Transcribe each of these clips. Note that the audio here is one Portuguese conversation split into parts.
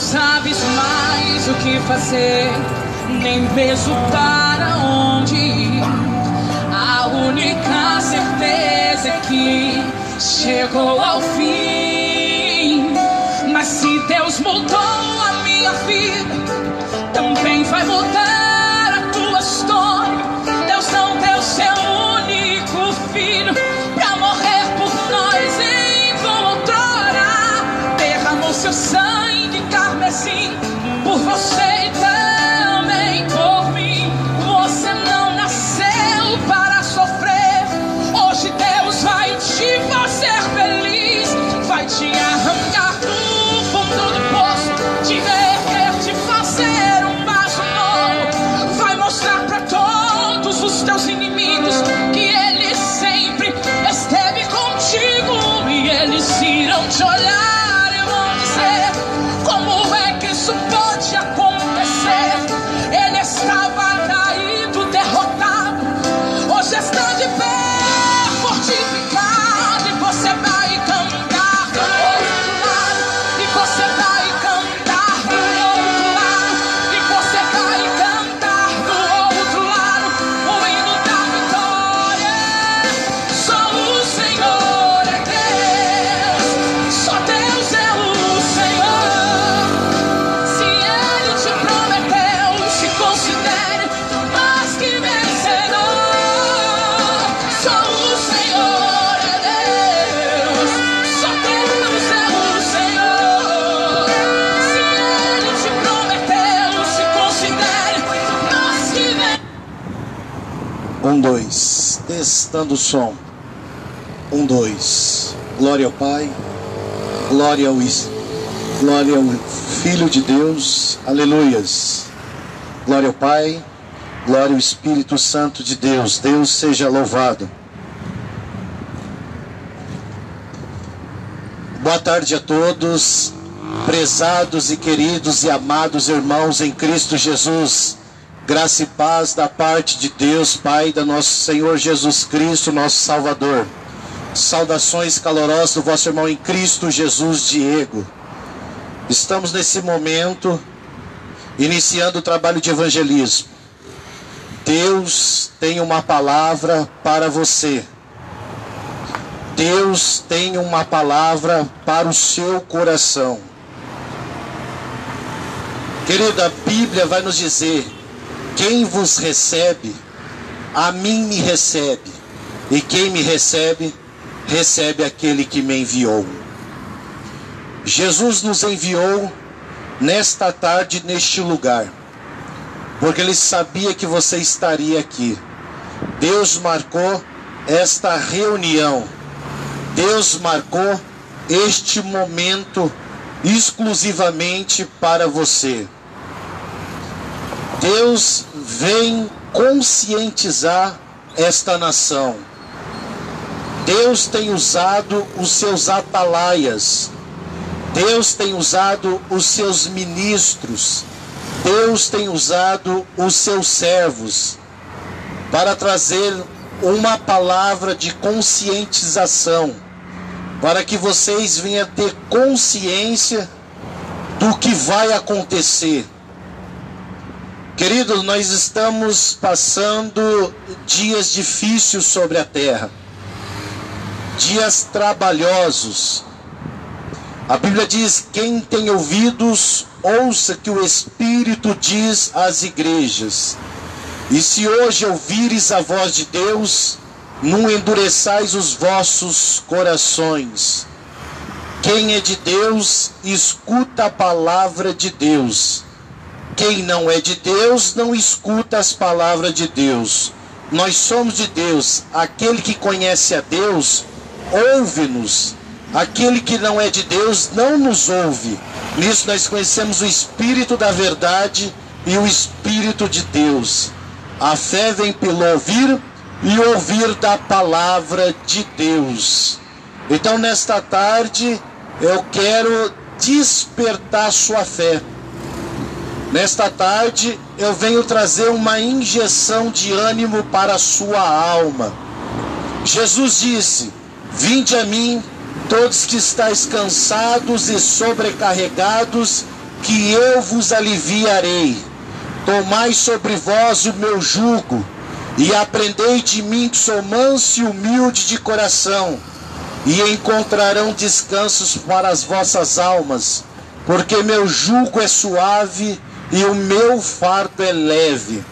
sabes mais o que fazer, nem mesmo para onde ir. A única certeza é que chegou ao fim. Mas se Deus mudou a minha vida, também vai mudar a tua história. Deus não deu seu único filho pra morrer por nós em vão outrora. Derramou seu sangue carmesim por você e também por mim. Você não nasceu para sofrer. Hoje Deus vai te fazer feliz, vai te arrancar do fundo do poço, te reerguer, te fazer um vaso novo. Vai mostrar para todos os teus inimigos que Ele sempre esteve contigo, e eles irão te olhar e vão dizer: como é que isso pode acontecer? Ele estava caído, derrotado, hoje está de pé, fortificado, e você vai cantar do outro lado, e você vai cantar do outro lado, e você vai cantar do outro lado, o hino da vitória. Só o Senhor é Deus, só Deus é o Senhor. Se Ele te prometeu, se considere mais que vencedor. Só o Senhor é Deus, só Deus é o Senhor. Se Ele te prometeu, se considere mais que vencedor. 1, 2, testando o som. 1, 2. Glória ao Pai, glória ao Filho de Deus, aleluias. Glória ao Pai, glória ao Espírito Santo de Deus. Deus seja louvado. Boa tarde a todos, prezados e queridos e amados irmãos em Cristo Jesus. Graça e paz da parte de Deus Pai, da nosso Senhor Jesus Cristo, nosso Salvador. Saudações calorosas do vosso irmão em Cristo Jesus, Diego. Estamos nesse momento iniciando o trabalho de evangelismo. Deus tem uma palavra para você. Deus tem uma palavra para o seu coração. Querida, a Bíblia vai nos dizer: quem vos recebe, a mim me recebe. E quem me recebe, recebe aquele que me enviou. Jesus nos enviou nesta tarde, neste lugar, porque Ele sabia que você estaria aqui. Deus marcou esta reunião. Deus marcou este momento exclusivamente para você. Deus vem conscientizar esta nação. Deus tem usado os seus atalaias. Deus tem usado os seus ministros. Deus tem usado os seus servos para trazer uma palavra de conscientização, para que vocês venham ter consciência do que vai acontecer. Queridos, nós estamos passando dias difíceis sobre a terra, dias trabalhosos. A Bíblia diz: quem tem ouvidos, ouça que o Espírito diz às igrejas. E se hoje ouvires a voz de Deus, não endureçais os vossos corações. Quem é de Deus, escuta a palavra de Deus. Quem não é de Deus, não escuta as palavras de Deus. Nós somos de Deus. Aquele que conhece a Deus, ouve-nos. Aquele que não é de Deus, não nos ouve. Nisso nós conhecemos o Espírito da verdade e o Espírito de Deus. A fé vem pelo ouvir, e ouvir da palavra de Deus. Então, nesta tarde, eu quero despertar sua fé. Nesta tarde, eu venho trazer uma injeção de ânimo para a sua alma. Jesus disse: vinde a mim, todos que estáis cansados e sobrecarregados, que eu vos aliviarei. Tomai sobre vós o meu jugo, e aprendei de mim, que sou manso e humilde de coração, e encontrarão descansos para as vossas almas, porque meu jugo é suave e o meu fardo é leve.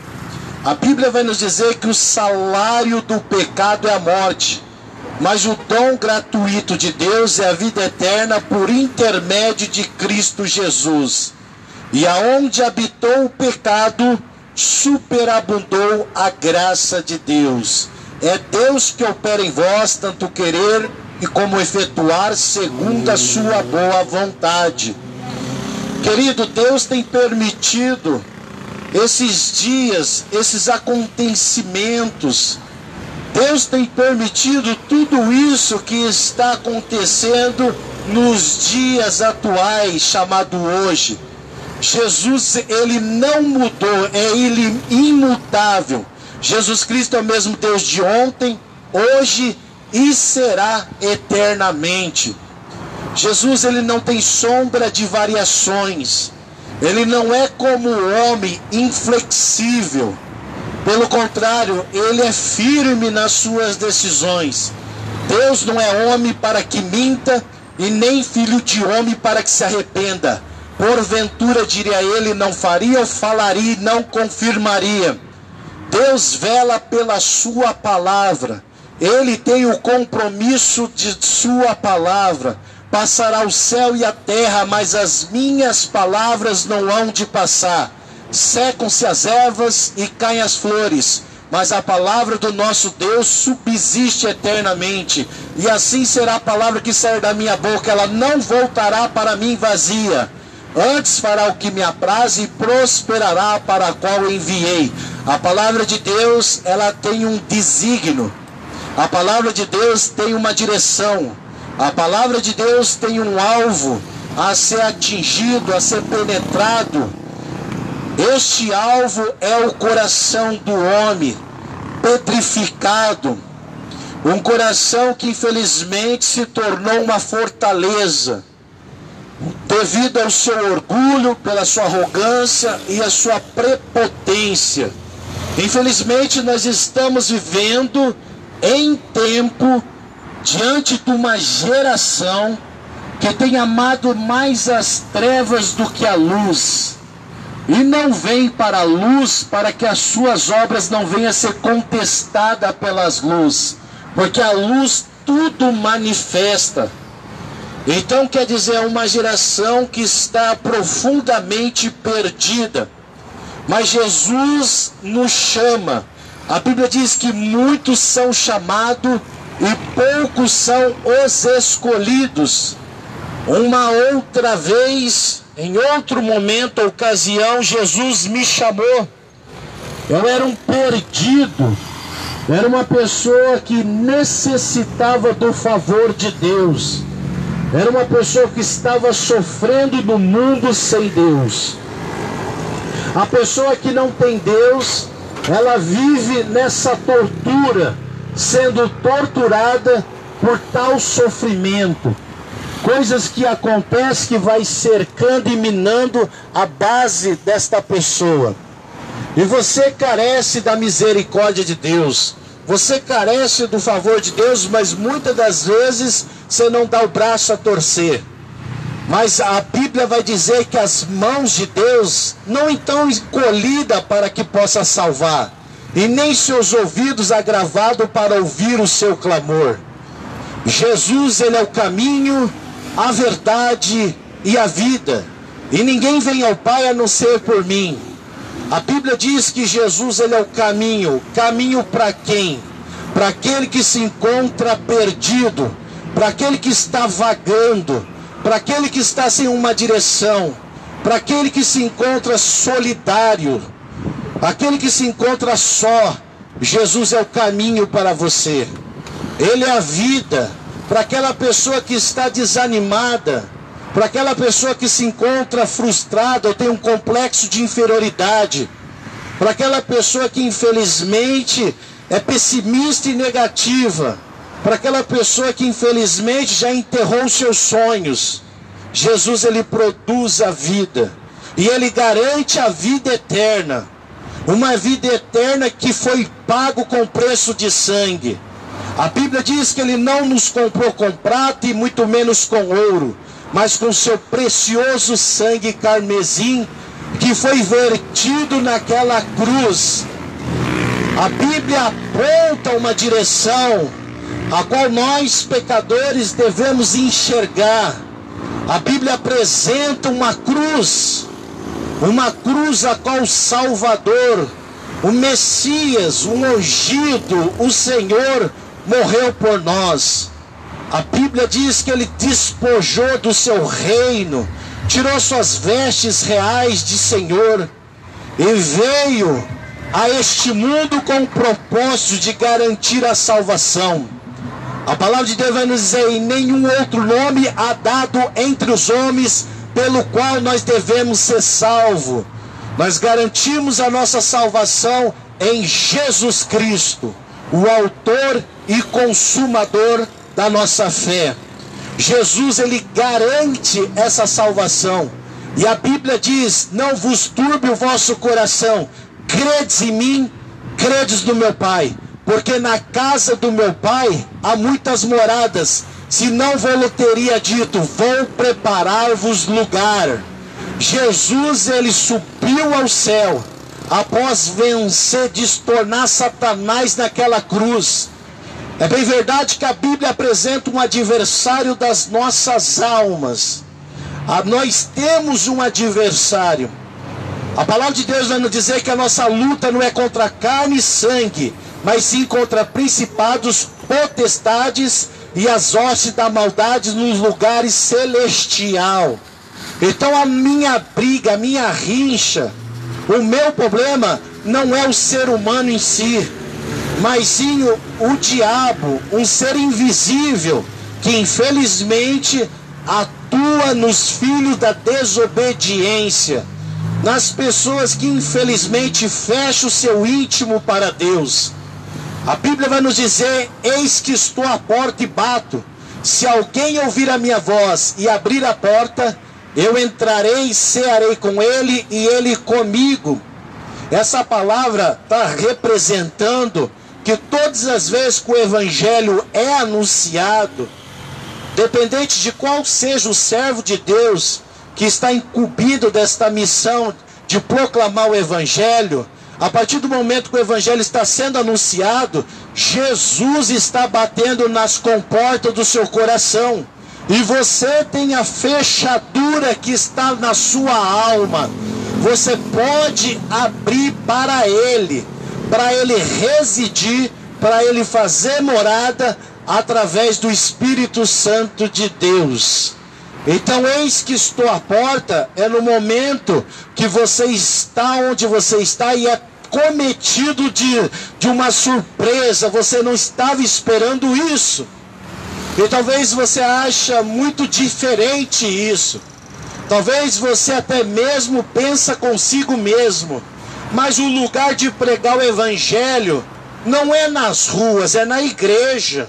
A Bíblia vai nos dizer que o salário do pecado é a morte, mas o dom gratuito de Deus é a vida eterna por intermédio de Cristo Jesus. E aonde habitou o pecado, superabundou a graça de Deus. É Deus que opera em vós, tanto querer e como efetuar segundo a sua boa vontade. Querido, Deus tem permitido esses dias, esses acontecimentos. Deus tem permitido tudo isso que está acontecendo nos dias atuais, chamado hoje. Jesus, ele não mudou, é ele imutável. Jesus Cristo é o mesmo Deus de ontem, hoje e será eternamente. Jesus, ele não tem sombra de variações. Ele não é como o homem, inflexível. Pelo contrário, ele é firme nas suas decisões. Deus não é homem para que minta, e nem filho de homem para que se arrependa. Porventura, diria ele, não faria, falaria e não confirmaria. Deus vela pela sua palavra. Ele tem o compromisso de sua palavra. Passará o céu e a terra, mas as minhas palavras não hão de passar. Secam-se as ervas e caem as flores, mas a palavra do nosso Deus subsiste eternamente. E assim será a palavra que sair da minha boca, ela não voltará para mim vazia. Antes fará o que me apraz e prosperará para a qual enviei. A palavra de Deus, ela tem um desígnio. A palavra de Deus tem uma direção. A palavra de Deus tem um alvo a ser atingido, a ser penetrado. Este alvo é o coração do homem petrificado. Um coração que infelizmente se tornou uma fortaleza, devido ao seu orgulho, pela sua arrogância e a sua prepotência. Infelizmente nós estamos vivendo em tempo diante de uma geração que tem amado mais as trevas do que a luz, e não vem para a luz para que as suas obras não venham a ser contestadas pelas luzes, porque a luz tudo manifesta. Então quer dizer, é uma geração que está profundamente perdida. Mas Jesus nos chama. A Bíblia diz que muitos são chamados e poucos são os escolhidos. Uma outra vez, em outro momento, ocasião, Jesus me chamou. Eu era um perdido. Era uma pessoa que necessitava do favor de Deus. Era uma pessoa que estava sofrendo no mundo sem Deus. A pessoa que não tem Deus, ela vive nessa tortura, sendo torturada por tal sofrimento. Coisas que acontecem que vai cercando e minando a base desta pessoa. E você carece da misericórdia de Deus. Você carece do favor de Deus, mas muitas das vezes você não dá o braço a torcer. Mas a Bíblia vai dizer que as mãos de Deus não estão encolhidas para que possa salvar, e nem seus ouvidos agravados para ouvir o seu clamor. Jesus, ele é o caminho, a verdade e a vida, e ninguém vem ao Pai a não ser por mim. A Bíblia diz que Jesus, ele é o caminho. Caminho para quem? Para aquele que se encontra perdido, para aquele que está vagando, para aquele que está sem uma direção, para aquele que se encontra solitário, aquele que se encontra só. Jesus é o caminho para você. Ele é a vida. Para aquela pessoa que está desanimada, para aquela pessoa que se encontra frustrada ou tem um complexo de inferioridade, para aquela pessoa que infelizmente é pessimista e negativa, para aquela pessoa que infelizmente já enterrou seus sonhos. Jesus, ele produz a vida. e Ele garante a vida eterna. Uma vida eterna que foi pago com preço de sangue. A Bíblia diz que Ele não nos comprou com prata e muito menos com ouro, mas com seu precioso sangue carmesim, que foi vertido naquela cruz. A Bíblia aponta uma direção a qual nós, pecadores, devemos enxergar. A Bíblia apresenta uma cruz a qual o Salvador, o Messias, o ungido, o Senhor, morreu por nós. A Bíblia diz que Ele despojou do seu reino, tirou suas vestes reais de Senhor e veio a este mundo com o propósito de garantir a salvação. A palavra de Deus vai nos dizer: em nenhum outro nome há dado entre os homens pelo qual nós devemos ser salvos. Nós garantimos a nossa salvação em Jesus Cristo, o autor e consumador da nossa fé. Jesus, Ele garante essa salvação. E a Bíblia diz: não vos turbe o vosso coração, credes em mim, credes no meu Pai, porque na casa do meu Pai há muitas moradas, senão vou-lhe teria dito, vou preparar-vos lugar. Jesus, Ele subiu ao céu, após vencer, destornar Satanás naquela cruz. É bem verdade que a Bíblia apresenta um adversário das nossas almas. Nós temos um adversário. A palavra de Deus vai nos dizer que a nossa luta não é contra carne e sangue, mas sim contra principados, potestades e as hostes da maldade nos lugares celestiais. Então a minha briga, a minha rincha, o meu problema não é o ser humano em si, mas sim o diabo, um ser invisível, que infelizmente atua nos filhos da desobediência, nas pessoas que infelizmente fecham o seu íntimo para Deus. A Bíblia vai nos dizer: eis que estou à porta e bato. Se alguém ouvir a minha voz e abrir a porta, eu entrarei e cearei com ele e ele comigo. Essa palavra está representando que todas as vezes que o Evangelho é anunciado, dependente de qual seja o servo de Deus que está incumbido desta missão de proclamar o Evangelho, a partir do momento que o Evangelho está sendo anunciado, Jesus está batendo nas comportas do seu coração. E você tem a fechadura que está na sua alma. Você pode abrir para Ele residir, para Ele fazer morada através do Espírito Santo de Deus. Então, eis que estou à porta, é no momento que você está onde você está e é cometido de uma surpresa, você não estava esperando isso. E talvez você ache muito diferente isso. Talvez você até mesmo pensa consigo mesmo: mas o lugar de pregar o Evangelho não é nas ruas, é na igreja.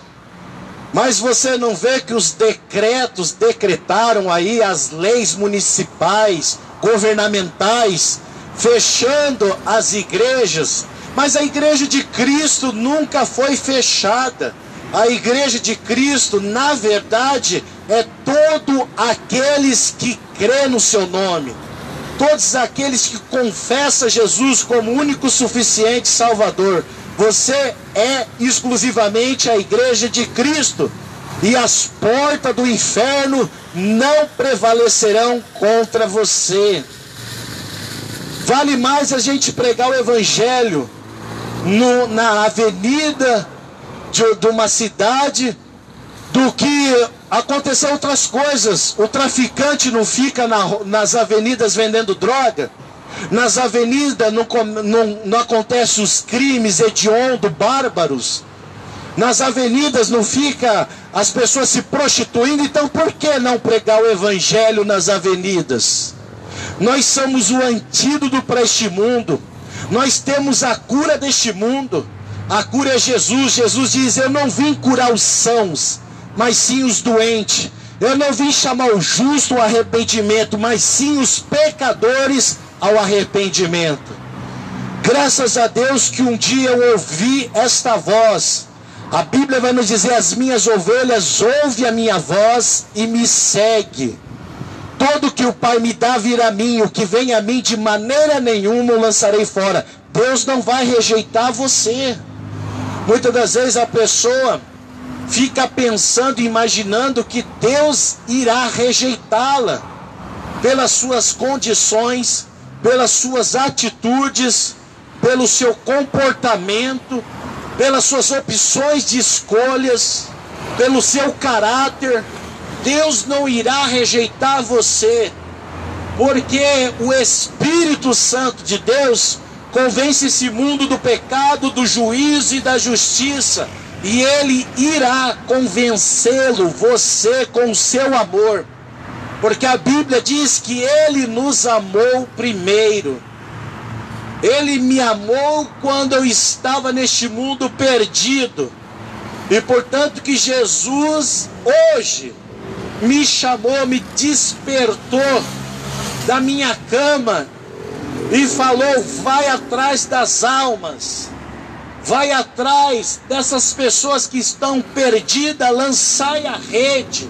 Mas você não vê que os decretos decretaram aí as leis municipais, governamentais, fechando as igrejas? Mas a igreja de Cristo nunca foi fechada. A igreja de Cristo, na verdade, é todos aqueles que crê no seu nome. Todos aqueles que confessam Jesus como único suficiente Salvador. Você é exclusivamente a igreja de Cristo. E as portas do inferno não prevalecerão contra você. Vale mais a gente pregar o Evangelho na avenida de uma cidade do que acontecer outras coisas. O traficante não fica nas avenidas vendendo droga. Nas avenidas não acontecem os crimes hediondos, bárbaros. Nas avenidas não fica as pessoas se prostituindo. Então por que não pregar o Evangelho nas avenidas? Nós somos o antídoto para este mundo. Nós temos a cura deste mundo. A cura é Jesus. Jesus diz: eu não vim curar os sãos, mas sim os doentes. Eu não vim chamar o justo ao arrependimento, mas sim os pecadores ao arrependimento. Graças a Deus que um dia eu ouvi esta voz. A Bíblia vai nos dizer: as minhas ovelhas ouvem a minha voz e me segue. Todo que o Pai me dá virá a mim, o que vem a mim de maneira nenhuma o lançarei fora. Deus não vai rejeitar você. Muitas das vezes a pessoa fica pensando, imaginando que Deus irá rejeitá-la pelas suas condições, pelas suas atitudes, pelo seu comportamento, pelas suas opções de escolhas, pelo seu caráter. Deus não irá rejeitar você, porque o Espírito Santo de Deus convence esse mundo do pecado, do juízo e da justiça, e Ele irá convencê-lo, você, com o seu amor, porque a Bíblia diz que Ele nos amou primeiro. Ele me amou quando eu estava neste mundo perdido, e portanto que Jesus hoje me chamou, me despertou da minha cama e falou: vai atrás das almas, vai atrás dessas pessoas que estão perdidas, lançai a rede.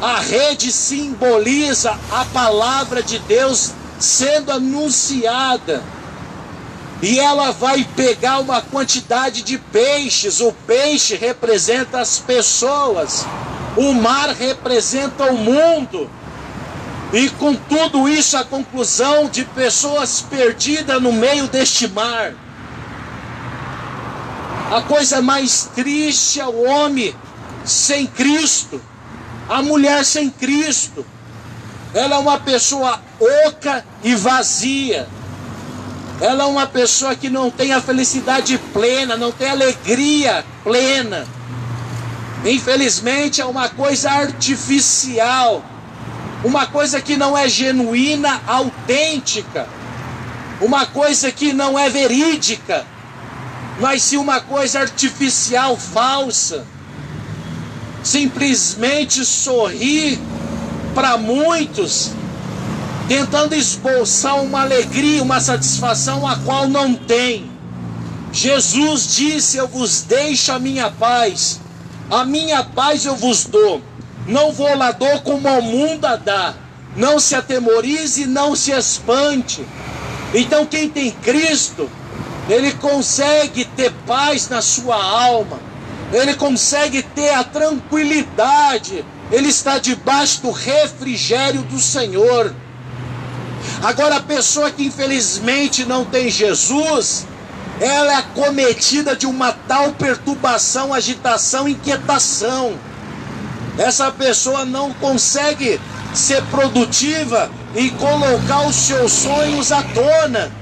A rede simboliza a palavra de Deus sendo anunciada, e ela vai pegar uma quantidade de peixes. O peixe representa as pessoas, o mar representa o mundo, e com tudo isso a conclusão de pessoas perdidas no meio deste mar. A coisa mais triste é o homem sem Cristo, a mulher sem Cristo. Ela é uma pessoa oca e vazia. Ela é uma pessoa que não tem a felicidade plena, não tem alegria plena. Infelizmente é uma coisa artificial, uma coisa que não é genuína, autêntica, uma coisa que não é verídica, mas sim uma coisa artificial, falsa. Simplesmente sorrir para muitos, tentando esboçar uma alegria, uma satisfação a qual não tem. Jesus disse: eu vos deixo a minha paz eu vos dou. Não vou lá dou como ao mundo a dá. Não se atemorize, não se espante. Então quem tem Cristo, ele consegue ter paz na sua alma, ele consegue ter a tranquilidade, ele está debaixo do refrigério do Senhor. Agora, a pessoa que infelizmente não tem Jesus, ela é acometida de uma tal perturbação, agitação, inquietação. Essa pessoa não consegue ser produtiva e colocar os seus sonhos à tona.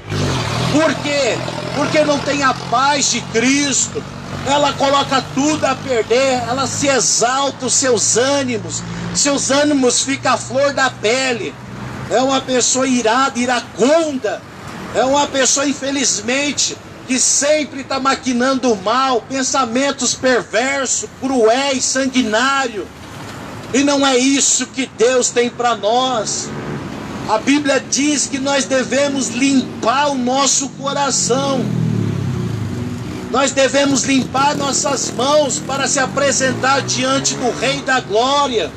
Por quê? Porque não tem a paz de Cristo. Ela coloca tudo a perder, ela se exalta, os seus ânimos ficam à flor da pele. É uma pessoa irada, iracunda. É uma pessoa, infelizmente, que sempre está maquinando mal, pensamentos perversos, cruéis, sanguinários. E não é isso que Deus tem para nós. A Bíblia diz que nós devemos limpar o nosso coração. Nós devemos limpar nossas mãos para se apresentar diante do Rei da Glória.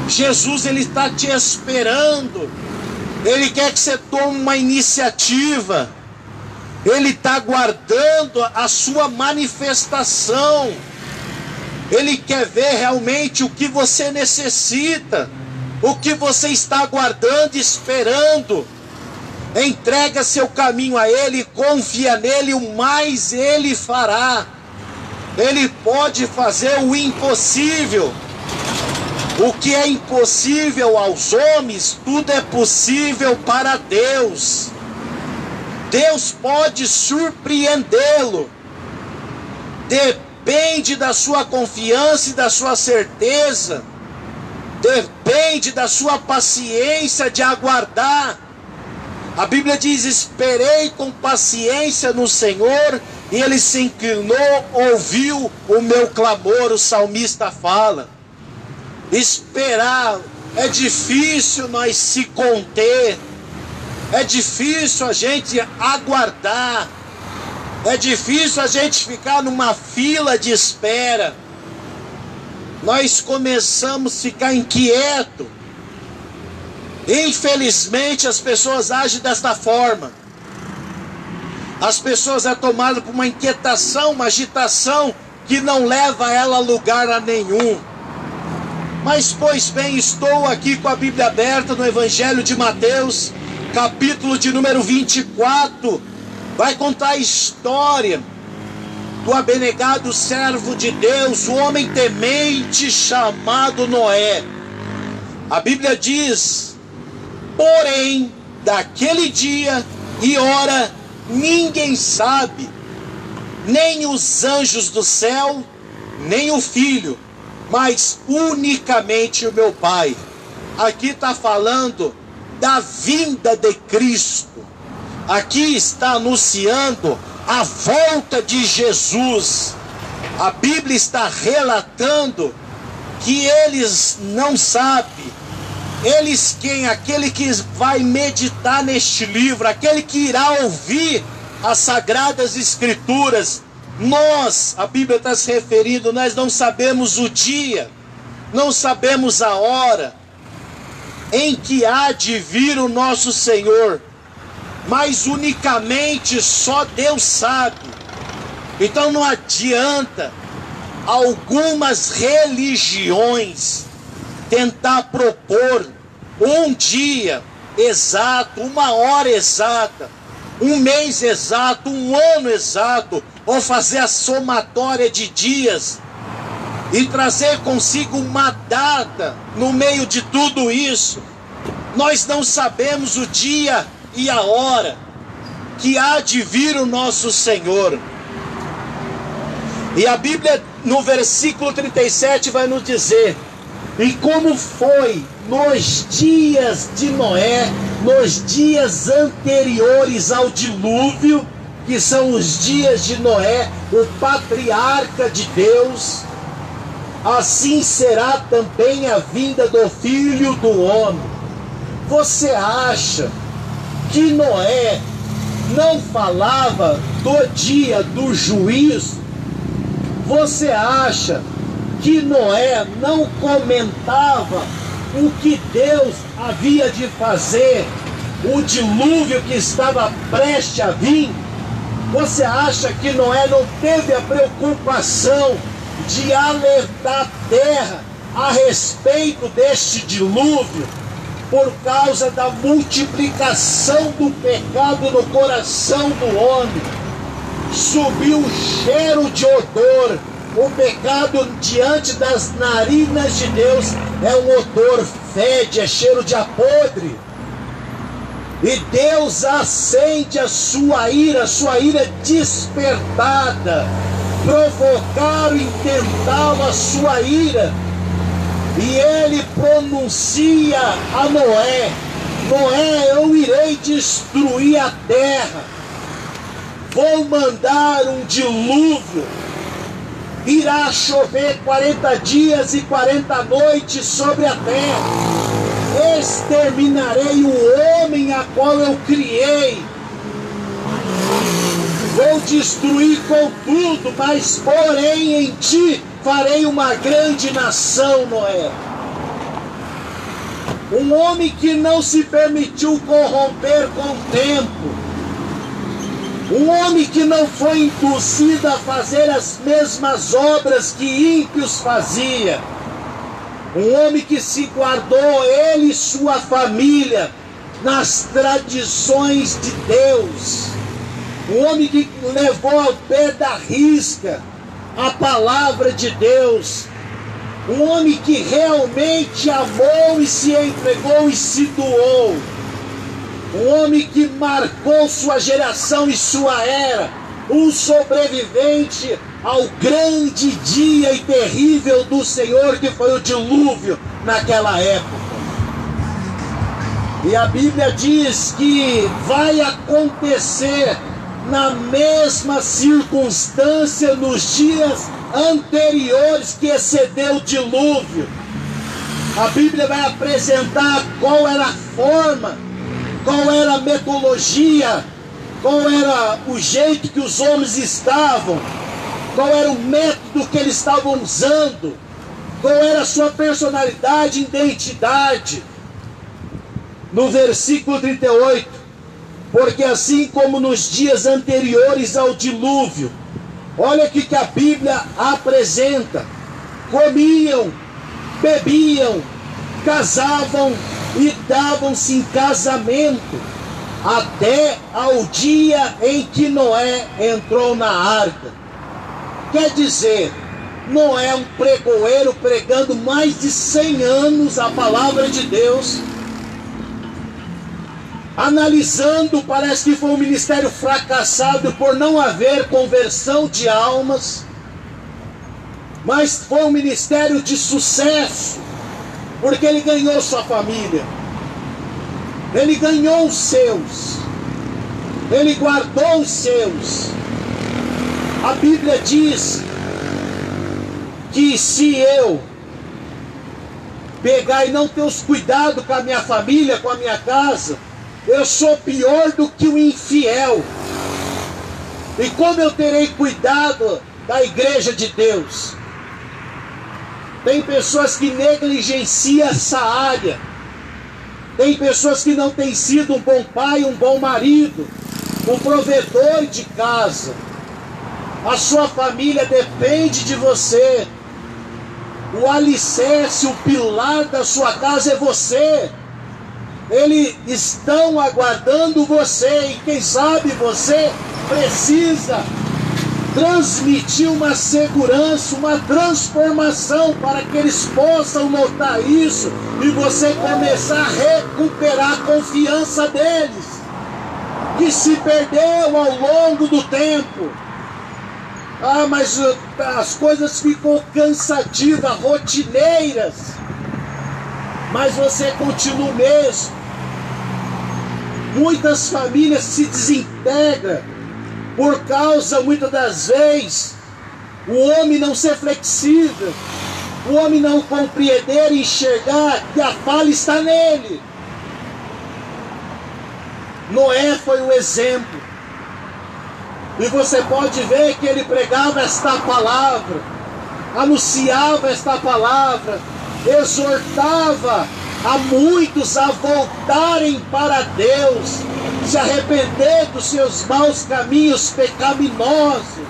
Jesus, Ele está te esperando. Ele quer que você tome uma iniciativa. Ele está aguardando a sua manifestação. Ele quer ver realmente o que você necessita, o que você está aguardando, esperando. Entrega seu caminho a Ele, confia nele, o mais Ele fará. Ele pode fazer o impossível. O que é impossível aos homens, tudo é possível para Deus. Deus pode surpreendê-lo. Depende da sua confiança e da sua certeza. Depende da sua paciência de aguardar. A Bíblia diz: esperei com paciência no Senhor, e Ele se inclinou, ouviu o meu clamor. O salmista fala. esperar, é difícil nós se conter, é difícil a gente aguardar, é difícil a gente ficar numa fila de espera. Nós começamos a ficar inquietos. Infelizmente as pessoas agem desta forma. As pessoas é tomadas por uma inquietação, uma agitação que não leva ela a lugar a nenhum. Mas, pois bem, estou aqui com a Bíblia aberta no Evangelho de Mateus, capítulo de número 24. Vai contar a história do abnegado servo de Deus, o homem temente chamado Noé. A Bíblia diz: porém, daquele dia e hora ninguém sabe, nem os anjos do céu, nem o Filho, mas unicamente o meu Pai. Aqui está falando da vinda de Cristo. Aqui está anunciando a volta de Jesus. A Bíblia está relatando que eles não sabem. Eles quem? Aquele que vai meditar neste livro, aquele que irá ouvir as Sagradas Escrituras. Nós, a Bíblia está se referindo, nós não sabemos o dia, não sabemos a hora em que há de vir o nosso Senhor, mas unicamente só Deus sabe. Então não adianta algumas religiões tentar propor um dia exato, uma hora exata, um mês exato, um ano exato, ou fazer a somatória de dias e trazer consigo uma data no meio de tudo isso. Nós não sabemos o dia e a hora que há de vir o nosso Senhor. E a Bíblia no versículo 37 vai nos dizer: e como foi nos dias de Noé, nos dias anteriores ao dilúvio, que são os dias de Noé, o patriarca de Deus, assim será também a vinda do Filho do Homem. Você acha que Noé não falava do dia do juízo? Você acha que Noé não comentava o que Deus havia de fazer, o dilúvio que estava prestes a vir? Você acha que Noé não teve a preocupação de alertar a terra a respeito deste dilúvio, por causa da multiplicação do pecado no coração do homem? Subiu um cheiro de odor. O pecado diante das narinas de Deus é um odor, fede, é cheiro de apodre. E Deus acende a sua ira despertada, provocaram, intentaram a sua ira. E ele pronuncia a Noé: Noé, eu irei destruir a terra, vou mandar um dilúvio, irá chover 40 dias e 40 noites sobre a terra, exterminarei o homem a qual eu criei, vou destruir com tudo, mas porém em ti farei uma grande nação, Noé. Um homem que não se permitiu corromper com o tempo, um homem que não foi induzido a fazer as mesmas obras que ímpios fazia, um homem que se guardou, ele e sua família, nas tradições de Deus, um homem que levou ao pé da risca a palavra de Deus, um homem que realmente amou e se entregou e se doou, um homem que marcou sua geração e sua era, um sobrevivente ao grande dia e terrível do Senhor, que foi o dilúvio naquela época. E a Bíblia diz que vai acontecer na mesma circunstância nos dias anteriores que excedeu o dilúvio. A Bíblia vai apresentar qual era a forma, qual era a metodologia, qual era o jeito que os homens estavam, qual era o método que eles estavam usando, qual era a sua personalidade, identidade. No versículo 38, porque assim como nos dias anteriores ao dilúvio, olha o que a Bíblia apresenta: comiam, bebiam, casavam e davam-se em casamento, até ao dia em que Noé entrou na arca. Quer dizer, Noé é um pregoeiro pregando mais de 100 anos a palavra de Deus. Analisando, parece que foi um ministério fracassado por não haver conversão de almas, mas foi um ministério de sucesso, porque ele ganhou sua família, ele ganhou os seus, ele guardou os seus. A Bíblia diz que se eu pegar e não ter os cuidados com a minha família, com a minha casa, eu sou pior do que o infiel. E como eu terei cuidado da igreja de Deus? Tem pessoas que negligenciam essa área. Tem pessoas que não têm sido um bom pai, um bom marido, um provedor de casa. A sua família depende de você. O alicerce, o pilar da sua casa é você. Eles estão aguardando você, e quem sabe você precisa transmitir uma segurança, uma transformação para que eles possam notar isso e você começar a recuperar a confiança deles, que se perdeu ao longo do tempo. Ah, mas as coisas ficam cansativas, rotineiras. Mas você continua o mesmo. Muitas famílias se desintegram por causa, muitas das vezes, o homem não ser flexível, o homem não compreender e enxergar que a falha está nele. Noé foi um exemplo. E você pode ver que ele pregava esta palavra, anunciava esta palavra, exortava a muitos a voltarem para Deus, se arrepender dos seus maus caminhos pecaminosos,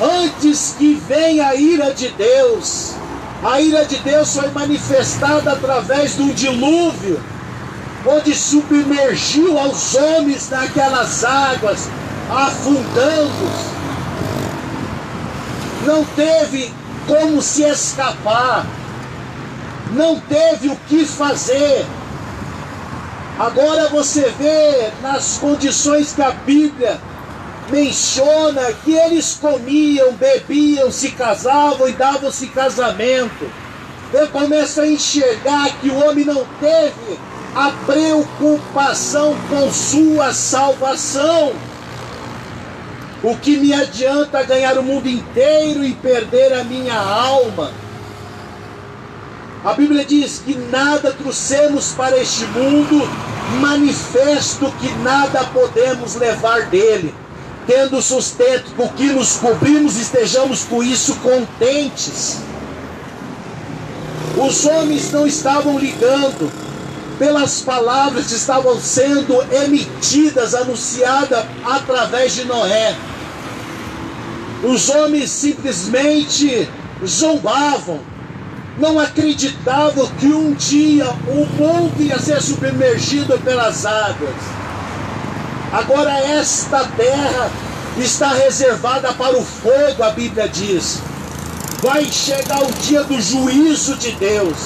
antes que venha a ira de Deus. A ira de Deus foi manifestada através de um dilúvio, onde submergiu aos homens naquelas águas, afundando-os. Não teve como se escapar, não teve o que fazer. Agora você vê nas condições que a Bíblia menciona que eles comiam, bebiam, se casavam e davam-se casamento. Eu começo a enxergar que o homem não teve a preocupação com sua salvação. O que me adianta ganhar o mundo inteiro e perder a minha alma? A Bíblia diz que nada trouxemos para este mundo, manifesto que nada podemos levar dele. Tendo sustento com que nos cobrimos, estejamos com isso contentes. Os homens não estavam ligando pelas palavras que estavam sendo emitidas, anunciadas através de Noé. Os homens simplesmente zombavam, não acreditavam que um dia o mundo ia ser submergido pelas águas. Agora esta terra está reservada para o fogo, a Bíblia diz. Vai chegar o dia do juízo de Deus.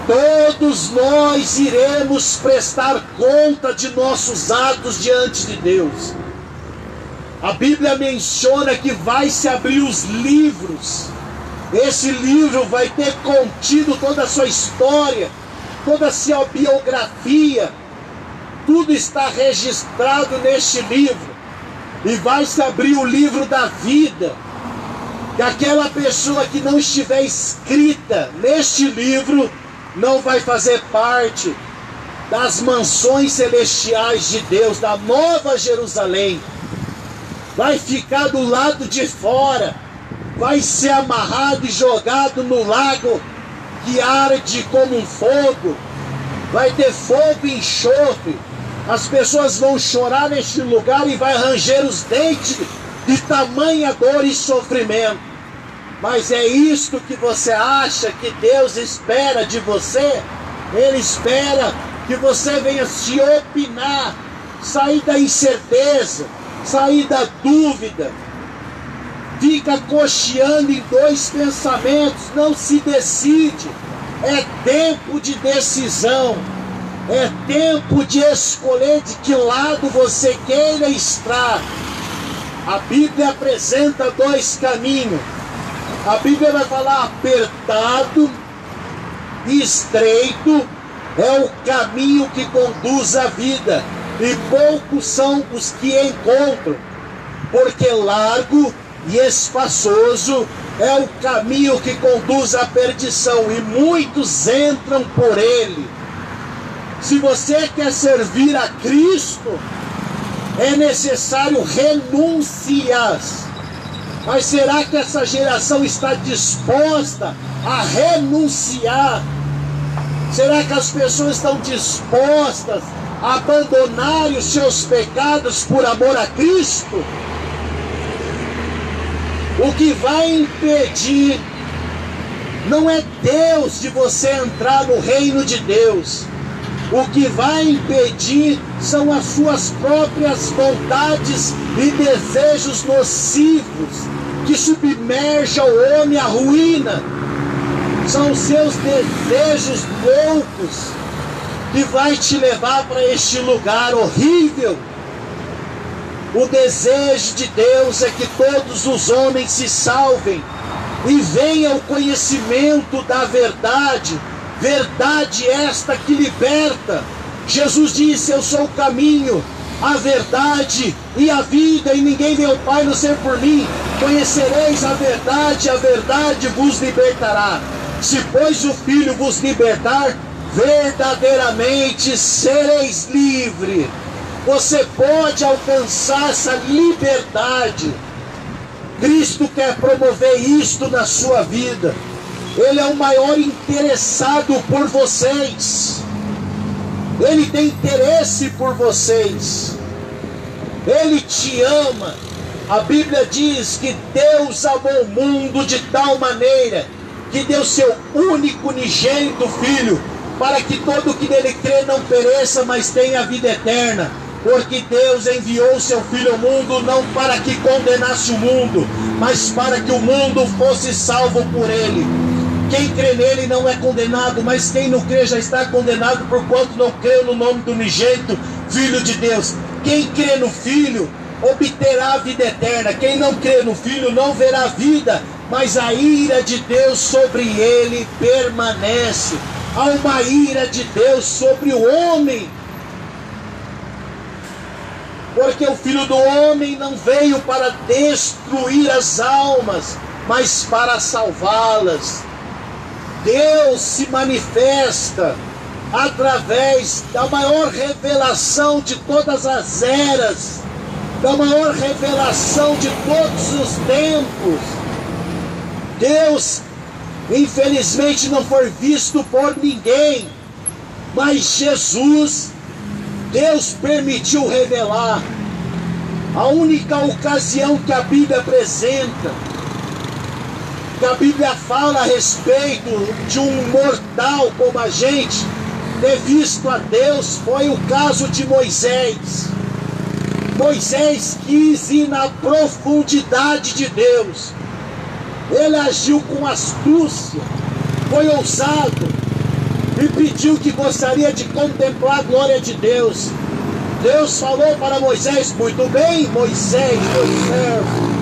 Todos nós iremos prestar conta de nossos atos diante de Deus. A Bíblia menciona que vai se abrir os livros. Esse livro vai ter contido toda a sua história, toda a sua biografia. Tudo está registrado neste livro. E vai se abrir o livro da vida. Que aquela pessoa que não estiver escrita neste livro não vai fazer parte das mansões celestiais de Deus, da Nova Jerusalém. Vai ficar do lado de fora, vai ser amarrado e jogado no lago que arde como um fogo, vai ter fogo e enxofre. As pessoas vão chorar neste lugar e vai ranger os dentes de tamanha dor e sofrimento. Mas é isto que você acha que Deus espera de você? Ele espera que você venha se opinar, sair da incerteza, sair da dúvida. Fica cocheando em dois pensamentos, não se decide. É tempo de decisão. É tempo de escolher de que lado você queira estar. A Bíblia apresenta dois caminhos. A Bíblia vai falar apertado e estreito é o caminho que conduz à vida, e poucos são os que encontram, porque largo e espaçoso é o caminho que conduz à perdição, e muitos entram por ele. Se você quer servir a Cristo, é necessário renúncias. Mas será que essa geração está disposta a renunciar? Será que as pessoas estão dispostas a abandonarem os seus pecados por amor a Cristo? O que vai impedir não é Deus de você entrar no reino de Deus. O que vai impedir são as suas próprias vontades e desejos nocivos que submergem o homem à ruína. São os seus desejos loucos que vai te levar para este lugar horrível. O desejo de Deus é que todos os homens se salvem e venham ao conhecimento da verdade. Verdade esta que liberta. Jesus disse: eu sou o caminho, a verdade e a vida, e ninguém vê o Pai não ser por mim. Conhecereis a verdade vos libertará. Se pois o Filho vos libertar, verdadeiramente sereis livres. Você pode alcançar essa liberdade. Cristo quer promover isto na sua vida. Ele é o maior interessado por vocês. Ele tem interesse por vocês. Ele te ama. A Bíblia diz que Deus amou o mundo de tal maneira que deu seu único unigênito Filho, para que todo que nele crê não pereça, mas tenha a vida eterna. Porque Deus enviou o seu Filho ao mundo não para que condenasse o mundo, mas para que o mundo fosse salvo por ele. Quem crê nele não é condenado, mas quem não crê já está condenado, porquanto não creu no nome do unigênito Filho de Deus. Quem crê no Filho obterá a vida eterna. Quem não crê no Filho não verá vida, mas a ira de Deus sobre ele permanece. Há uma ira de Deus sobre o homem, porque o Filho do Homem não veio para destruir as almas, mas para salvá-las. Deus se manifesta através da maior revelação de todas as eras, da maior revelação de todos os tempos. Deus, infelizmente, não foi visto por ninguém, mas Jesus, Deus permitiu revelar. A única ocasião que a Bíblia apresenta, que a Bíblia fala a respeito de um mortal como a gente ter visto a Deus, foi o caso de Moisés. Moisés quis ir na profundidade de Deus. Ele agiu com astúcia, foi ousado e pediu que gostaria de contemplar a glória de Deus. Deus falou para Moisés: muito bem, Moisés, meu servo,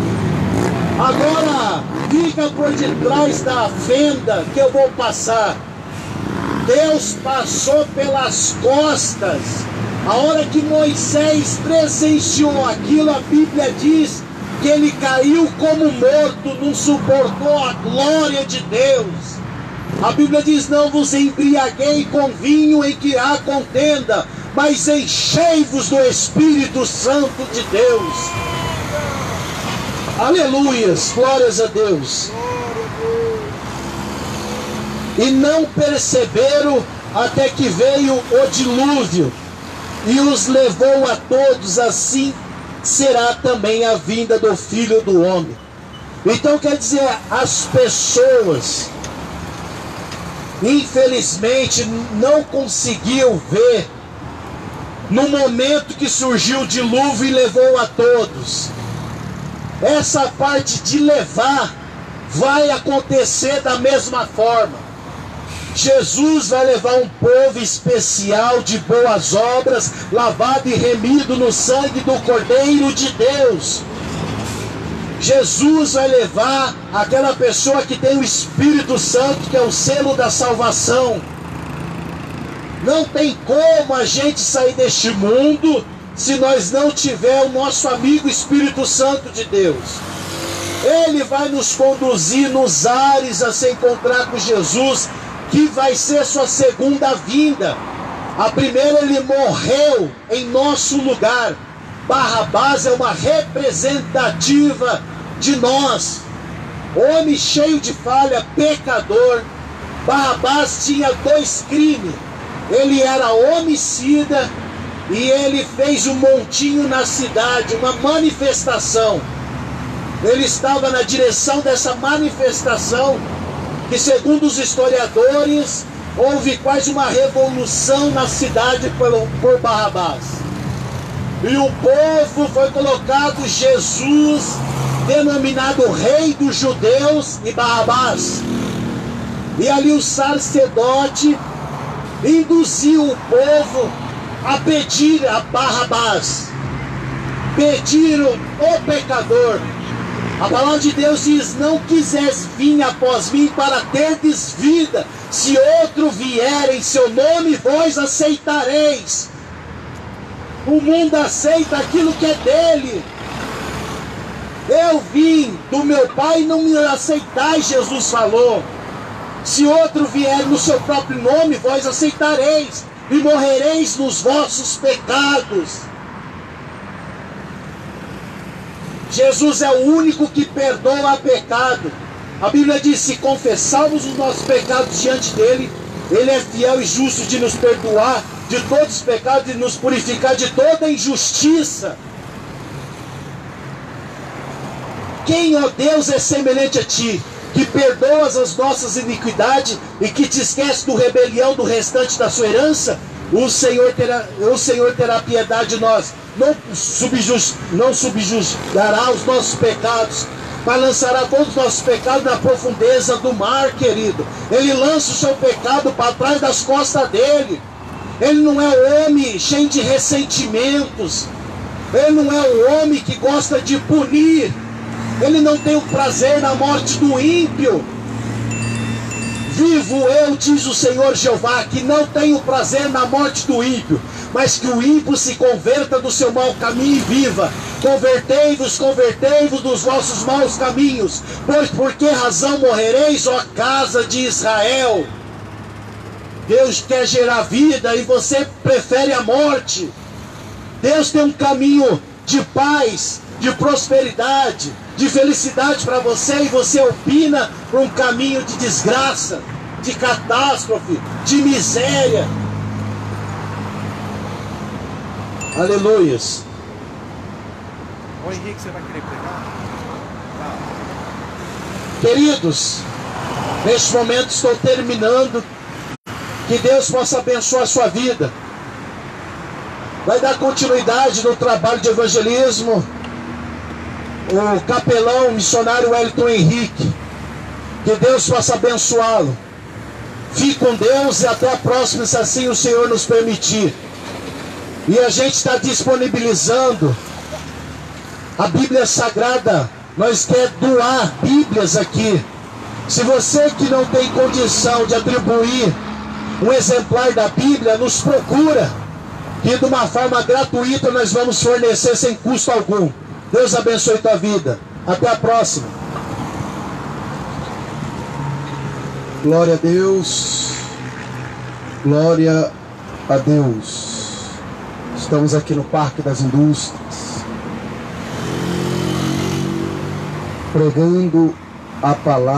agora fica por detrás da fenda que eu vou passar. Deus passou pelas costas. A hora que Moisés presenciou aquilo, a Bíblia diz que ele caiu como morto, não suportou a glória de Deus. A Bíblia diz: não vos embriaguei com vinho em que há contenda, mas enchei-vos do Espírito Santo de Deus. Aleluias, glórias a Deus. E não perceberam até que veio o dilúvio e os levou a todos. Assim será também a vinda do Filho do Homem. Então quer dizer, as pessoas infelizmente não conseguiam ver no momento que surgiu o dilúvio e levou a todos. Essa parte de levar vai acontecer da mesma forma. Jesus vai levar um povo especial de boas obras, lavado e remido no sangue do Cordeiro de Deus. Jesus vai levar aquela pessoa que tem o Espírito Santo, que é o selo da salvação. Não tem como a gente sair deste mundo se nós não tiver o nosso amigo Espírito Santo de Deus. Ele vai nos conduzir nos ares a se encontrar com Jesus, que vai ser sua segunda vinda. A primeira, ele morreu em nosso lugar. Barrabás é uma representativa de nós. Homem cheio de falha, pecador. Barrabás tinha 2 crimes. Ele era homicida e ele fez um montinho na cidade, uma manifestação. Ele estava na direção dessa manifestação, que segundo os historiadores, houve quase uma revolução na cidade por Barrabás. E o povo foi colocado Jesus, denominado Rei dos Judeus, e Barrabás. E ali o sacerdote induziu o povo a pedir a Barrabás. Pediram o pecador. A palavra de Deus diz: não quiseres vir após mim para terdes vida. Se outro vier em seu nome, vós aceitareis. O mundo aceita aquilo que é dele. Eu vim do meu Pai, não me aceitais, Jesus falou. Se outro vier no seu próprio nome, vós aceitareis e morrereis nos vossos pecados. Jesus é o único que perdoa pecado. A Bíblia diz: se confessarmos os nossos pecados diante dele, ele é fiel e justo de nos perdoar de todos os pecados e nos purificar de toda injustiça. Quem, ó Deus, é semelhante a ti, que perdoas as nossas iniquidades e que te esquece do rebelião do restante da sua herança? O Senhor terá piedade de nós, não subjugará os nossos pecados, mas lançará todos os nossos pecados na profundeza do mar, querido. Ele lança o seu pecado para trás das costas dele. Ele não é um homem cheio de ressentimentos. Ele não é um homem que gosta de punir. Ele não tem o prazer na morte do ímpio. Vivo eu, diz o Senhor Jeová, que não tenho prazer na morte do ímpio, mas que o ímpio se converta do seu mau caminho e viva. Convertei-vos dos vossos maus caminhos, pois por que razão morrereis, ó casa de Israel? Deus quer gerar vida e você prefere a morte. Deus tem um caminho de paz, de prosperidade, de felicidade para você, e você opina por um caminho de desgraça, de catástrofe, de miséria. Aleluias. Ô Henrique, você vai querer pregar? Tá. Queridos, neste momento estou terminando. Que Deus possa abençoar a sua vida. Vai dar continuidade no trabalho de evangelismo o capelão missionário Wellington Henrique. Que Deus possa abençoá-lo. Fique com Deus e até a próxima, se assim o Senhor nos permitir. E a gente está disponibilizando a Bíblia Sagrada. Nós queremos doar Bíblias aqui. Se você que não tem condição de atribuir um exemplar da Bíblia, nos procura, que de uma forma gratuita nós vamos fornecer sem custo algum. Deus abençoe tua vida. Até a próxima. Glória a Deus, glória a Deus. Estamos aqui no Parque das Indústrias, pregando a palavra.